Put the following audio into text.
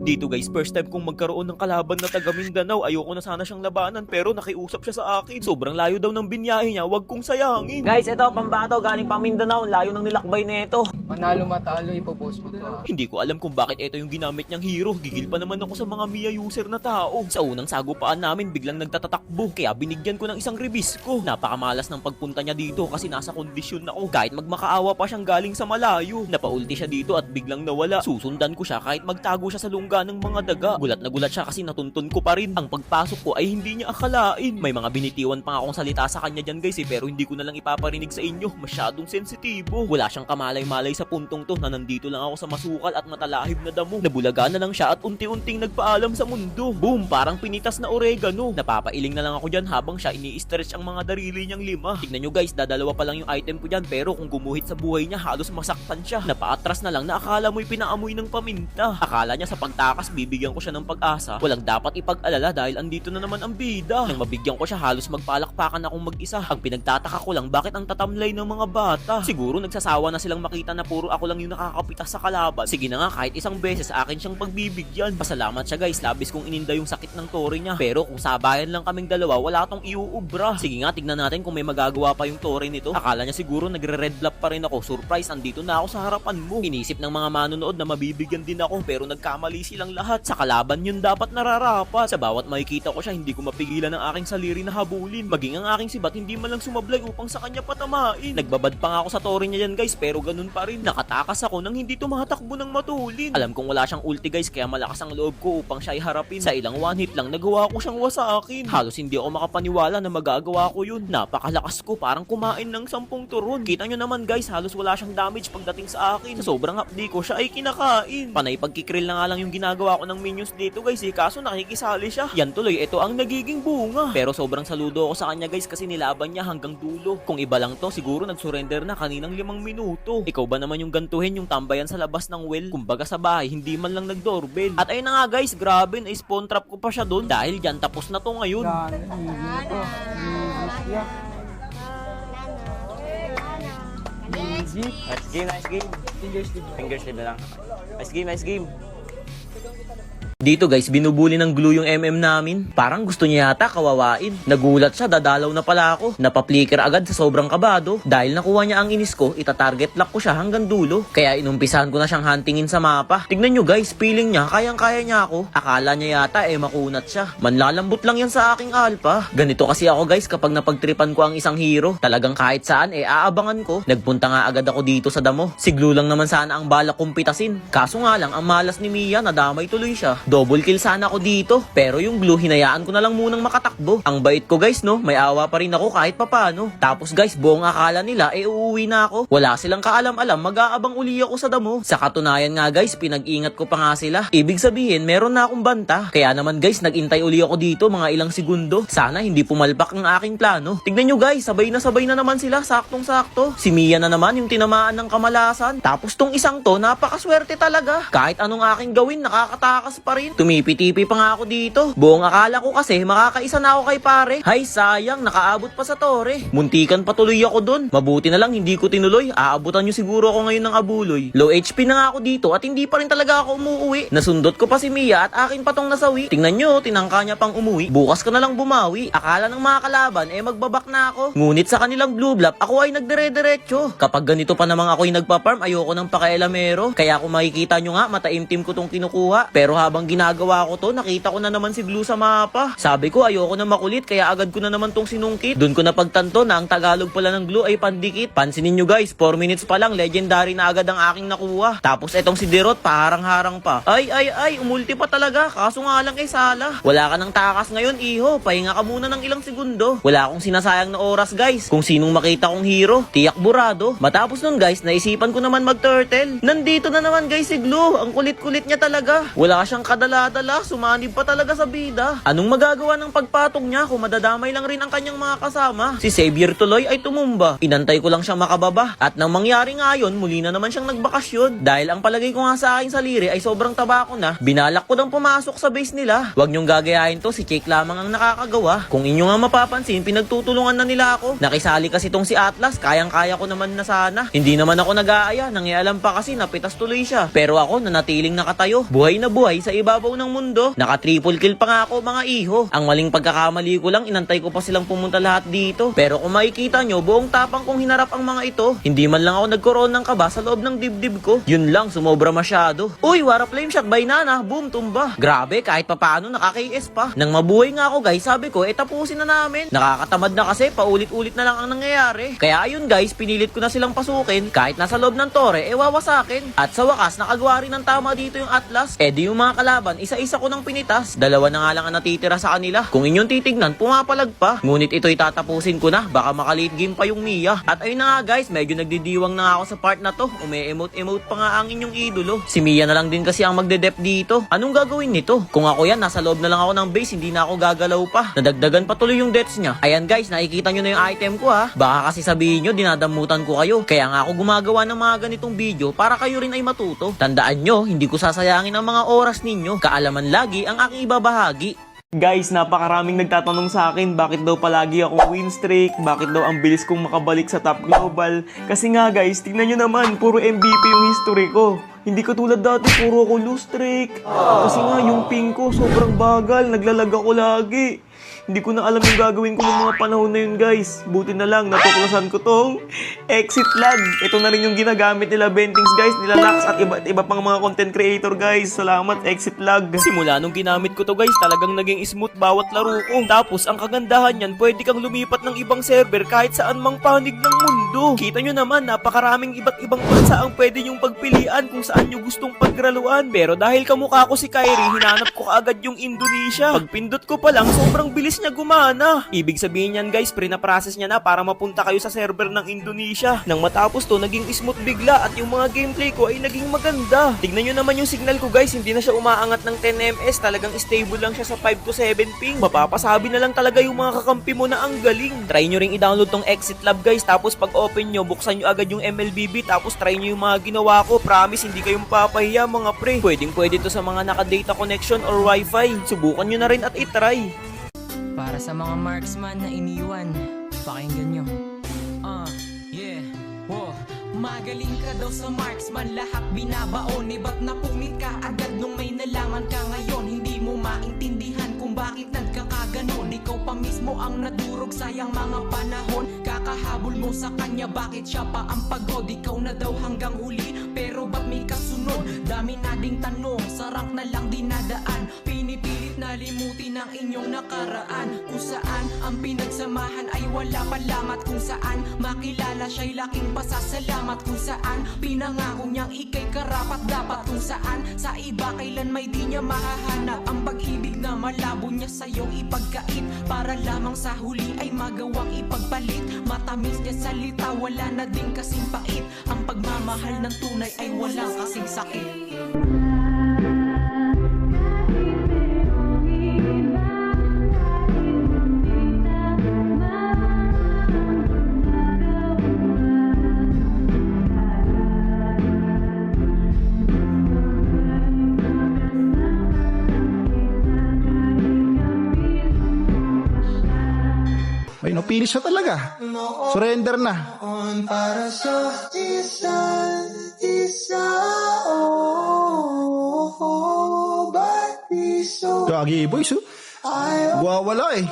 Dito guys, first time kong magkaroon ng kalaban na taga Mindanao. Ayoko na sana siyang labanan pero nakiusap siya sa akin. Sobrang layo daw ng binyahe niya, wag kong sayangin. Guys, ito, pambato, galing pa Mindanao. Layo ng nilakbay na ito. Manalo matalo, ipopost mo to. Hindi ko alam kung bakit ito yung ginamit niyang hero. Gigil pa naman ako sa mga Mia user na tao. Sa unang sagupaan namin, biglang nagtatatakbo. Kaya binigyan ko ng isang ribis ko. Napakamalas ng pagpunta niya dito kasi nasa kondisyon ako. Kahit magmakaawa pa siyang galing sa malayo. Napaulti siya dito at biglang nawala. Susundan ko siya kahit magtago siya sa lungga ng mga daga. Gulat na gulat siya kasi natuntun ko pa rin. Ang pagpasok ko ay hindi niya akalain. May mga binitiwan pa akong salita sa kanya dyan guys pero hindi ko na lang ipaparinig sa inyo. Masyadong sensitibo. Wala siyang kamalay-malay sa puntong to na nandito lang ako sa masukal at matalahib na damo. Nabulaga na lang siya at unti-unting nagpaalam sa mundo. Boom! Parang pinitas na oregano. Napapailing na lang ako dyan habang siya ini-stretch ang mga darili niyang 5. Tignan nyo guys, dadalawa pa lang yung item ko dyan pero kung gumuhit sa buhay niya halos masaktan siya. Napaatras na lang na akala mo'y pinaamoy ng paminta. Akala niya sa pagtakas bibigyan ko siya ng pag-asa. Walang dapat ipag-alala dahil andito na naman ang bida. Nang mabigyan ko siya halos magpalakpakan akong mag-isa. Ang pinagtataka ko lang bakit ang tatamlay ng mga bata. Siguro nagsasawa na silang makita na puro ako lang yung nakakapitas sa kalaban. Sige na nga kahit isang beses akin siyang pagbibigyan. Pasalamat siya guys, labis kong ininda yung sakit ng tore niya. Pero kung sabayan lang kaming dalawa, wala tong iuubra. Sige nga, tignan natin kung may magagawa pa yung tore nito. Akala niya siguro nagre-red block pa rin ako. Surprise, andito na ako sa harapan mo. Inisip ng mga manonood na mabibigyan din ako pero nagkamali silang lahat. Sa kalaban yun dapat nararapat. Sa bawat makikita ko siya, hindi ko mapigilan ang aking saliri na habulin. Maging ang aking sibat hindi man lang sumablay upang sa kanya patamain. Nagbabad pa nga ako sa tore niya yan guys pero ganun pa rin. Nakatakas ako nang hindi tumatakbo ng matulin. Alam kong wala siyang ulti guys kaya malakas ang loob ko upang siya iharapin. Sa ilang one hit lang nagawa ko siyang wasakin. Halos hindi ako makapaniwala na magagawa ko yun. Napakalakas ko, parang kumain ng 10 turon. Kita nyo naman guys, halos wala siyang damage pagdating sa akin. Sa sobrang hapdi ko siya ay kinakain. Panay pagkikrill na nga lang yung ginagawa ko ng minions dito guys kaso nakikisali siya. Yan tuloy, ito ang nagiging bunga. Pero sobrang saludo ako sa kanya guys kasi nilaban niya hanggang dulo. Kung iba lang to, siguro nag-surrender na kaninang 5 minuto. Ikaw ba naman yung gantuhin yung tambayan sa labas ng well? Kumbaga sa bahay, hindi man lang nag-doorbell. At ayun na nga guys, grabe na spawn trap ko pa siya doon. Dahil dyan, tapos na to ngayon. Nice game, nice game. Fingers live na lang. Nice game. Dito guys, binubuli ng glue yung MM namin. Parang gusto niya yata kawawain. Nagulat siya, dadalaw na pala ako. Napaplikir agad sa sobrang kabado. Dahil nakuha niya ang inis ko, itatarget lock ko siya hanggang dulo. Kaya inumpisahan ko na siyang huntingin sa mapa. Tignan nyo guys, feeling niya, kayang-kaya niya ako. Akala niya yata makunat siya. Manlalambot lang yan sa aking alpha. Ganito kasi ako guys kapag napagtripan ko ang isang hero. Talagang kahit saan aabangan ko. Nagpunta nga agad ako dito sa damo. Si glue lang naman sana ang balak kong pitasin. Kaso nga lang, ang malas ni Mia, nadamay tuloy siya. Double kill sana ako dito. Pero yung glue, hinayaan ko na lang munang makatakbo. Ang bait ko guys, no? May awa pa rin ako kahit papano. Tapos guys, buong akala nila, uuwi na ako. Wala silang kaalam-alam, mag-aabang uli ako sa damo. Sa katunayan nga guys, pinag-ingat ko pa nga sila. Ibig sabihin, meron na akong banta. Kaya naman guys, nag-intay uli ako dito mga ilang segundo. Sana hindi pumalpak ang aking plano. Tignan nyo guys, sabay na naman sila, saktong-sakto. Si Mia na naman yung tinamaan ng kamalasan. Tapos tong isang to, napakaswerte talaga. Kahit anong aking gawin, nakakatakas pa rin. Tumipitipi pa nga ako dito. Buong akala ko kasi makakaisa na ako kay pare. Hay sayang, nakaabot pa sa tore. Muntikan patuloy ako dun. Mabuti na lang hindi ko tinuloy. Aabutan nyo siguro ako ngayon ng abuloy. Low HP na nga ako dito at hindi pa rin talaga ako umuwi. Nasundot ko pa si Mia at akin pa tong nasawi. Tingnan nyo, tinangka niya pang umuwi. Bukas ka na lang bumawi. Akala ng mga kalaban magbabak na ako. Ngunit sa kanilang blue block, ako ay nagdire-diretso. Kapag ganito pa namang ako'y nagpa-farm, ayoko ng pakialamero. Kaya kung makikita nyo nga, mataimtim ko tong kinukuha. Pero habang ginagawa ko to, nakita ko na naman si Glue sa mapa. Sabi ko ayoko na makulit kaya agad ko na naman tong sinungkit. Doon ko napagtanto na ang Tagalog pala ng Glue ay pandikit. Pansinin nyo guys, 4 minutes pa lang legendary na agad ang aking nakuha. Tapos etong si Derot paharang-harang pa. Ay, umulti pa talaga. Kaso nga lang sala. Wala ka ng takas ngayon iho, pahinga ka muna ng ilang segundo. Wala akong sinasayang na oras guys. Kung sinong makita kong hero, tiyak burado. Matapos nun guys, naisipan ko naman mag-turtle. Nandito na naman guys si Glue. Ang kulit-kulit niya talaga. Wala siyang kadala-dala, sumanib pa talaga sa bida. Anong magagawa ng pagpatok niya kung madadamay lang rin ang kanyang mga kasama? Si Xavier tuloy ay tumumba. Inantay ko lang siyang makababa. At nang mangyari nga yun, muli na naman siyang nagbakasyon. Dahil ang palagay ko nga sa akin sa liri ay sobrang taba ko na, binalak ko nang pumasok sa base nila. Huwag niyong gagayahin to, si Jake lamang ang nakakagawa. Kung inyo nga mapapansin, pinagtutulungan na nila ako. Nakisali kasi tong si Atlas, kayang-kaya ko naman na sana. Hindi naman ako nag-aaya, nangialam pa kasi napitas tuloy siya. Pero ako nanatiling nakatayo. Buhay na buhay sa iba ibabaw ng mundo. Naka triple kill pa nga ako mga iho. Ang maling pagkakamali ko lang, inantay ko pa silang pumunta lahat dito. Pero kung makikita nyo, buong tapang kong hinarap ang mga ito. Hindi man lang ako nagkaroon ng kaba sa loob ng dibdib ko. Yun lang, sumobra masyado. Uy, wara flame shot by Nana. Boom, tumba. Grabe, kahit papaano nakaka-KS pa. Nang mabuhay nga ako guys, sabi ko, tapusin na namin. Nakakatamad na kasi, paulit-ulit na lang ang nangyayari. Kaya ayun guys, pinilit ko na silang pasukin. Kahit nasa loob ng tore, wawasakin. At sa wakas, nakagawa rin ng tama dito yung Atlas. Di yung mga kalaban, isa-isa ko nang pinitas. Dalawa na nga lang ang natitira sa kanila. Kung inyong titignan, pumapalag pa. Ngunit ito'y tatapusin ko na. Baka makalate game pa yung Mia. At ayun na nga guys, medyo nagdidiwang na ako sa part na to. Ume-emote pa nga ang inyong idolo. Si Mia na lang din kasi ang magde-dep dito. Anong gagawin nito? Kung ako yan, nasa loob na lang ako ng base, hindi na ako gagalaw pa. Nadagdagan pa tuloy yung deaths niya. Ayan guys, nakikita nyo na yung item ko ha. Baka kasi sabihin nyo, dinadamutan ko kayo. Kaya nga ako gumagawa ng mga ganitong video para kayo rin ay matuto. Tandaan nyo, hindi ko sasayangin ang mga oras ninyo. Kaalaman lagi ang aking ibabahagi. Guys, napakaraming nagtatanong sa akin bakit daw palagi akong win streak, bakit daw ang bilis kong makabalik sa top global. Kasi nga guys, tingnan nyo naman, puro MVP yung history ko. Hindi ko tulad dati, puro ako lose streak. Kasi nga yung ping ko sobrang bagal, naglalag ako lagi. Hindi ko na alam yung gagawin ko ng mga panahon na yun guys. Buti na lang, natuklasan ko tong exit lag. Ito na rin yung ginagamit nila Bentings guys, nila Nax at iba pang mga content creator guys. Salamat, exit lag. Simula nung ginamit ko to guys, talagang naging smooth bawat laro ko. Tapos ang kagandahan yan, pwede kang lumipat ng ibang server kahit saan mang panig ng mundo. Kita nyo naman, napakaraming iba't ibang bansa ang pwede nyong pagpilian kung saan nyo gustong pagraluan. Pero dahil kamukha ko si Kyrie, hinanap ko kaagad yung Indonesia. Pagpindot ko pa lang, sobrang bilis niya gumana. Ibig sabihin yan guys, pre-na-process niya na para mapunta kayo sa server ng Indonesia. Nang matapos to, naging smooth bigla at yung mga gameplay ko ay naging maganda. Tignan nyo naman yung signal ko guys, hindi na siya umaangat ng 10 ms, talagang stable lang siya sa 5 to 7 ping. Mapapasabi na lang talaga yung mga kakampi mo na ang galing. Try nyo ring i-download tong Exit Lab guys, tapos pag open nyo, buksan nyo agad yung MLBB, tapos try nyo yung mga ginawa ko. Promise, hindi kayong papahiya mga pre. Pwede to sa mga naka-data connection or wifi. Subukan nyo na rin at itry. Para sa mga marksman na iniwan, pakinggan nyo. Yeah. Whoa. Magaling ka daw sa marksman, lahat binabaon. Ba't napunit ka agad nung may nalaman ka ngayon? Hindi mo maintindihan kung bakit nagkakaganon. Ikaw pa mismo ang nadurog, sayang mga panahon. Kakahabol mo sa kanya, bakit siya pa ang pagod? Ikaw na daw hanggang huli, pero ba't may kasunod? Dami na ding tanong, sarang na lang dinadaan. Pinipilit na limutin ang inyong nakaraan. Kung saan ang pinagsamahan ay wala palamat. Kung saan makilala siya'y laking pasasalamat. Kung saan pinangako niyang ikay karapat dapat. Kung saan sa iba kailan may di niya mahahanap. Ang pag-ibig na malabo niya sa'yo ipagkait, para lamang sa huli ay magawang ipagpalit. Matamis niya salita, wala na din kasing pait. Ang pagmamahal ng tunay ay walang kasing sakit. Ay, no, finish na talaga. Surrender na. Para sa isa, ba't di so Gagi boys, oh. Wawala eh.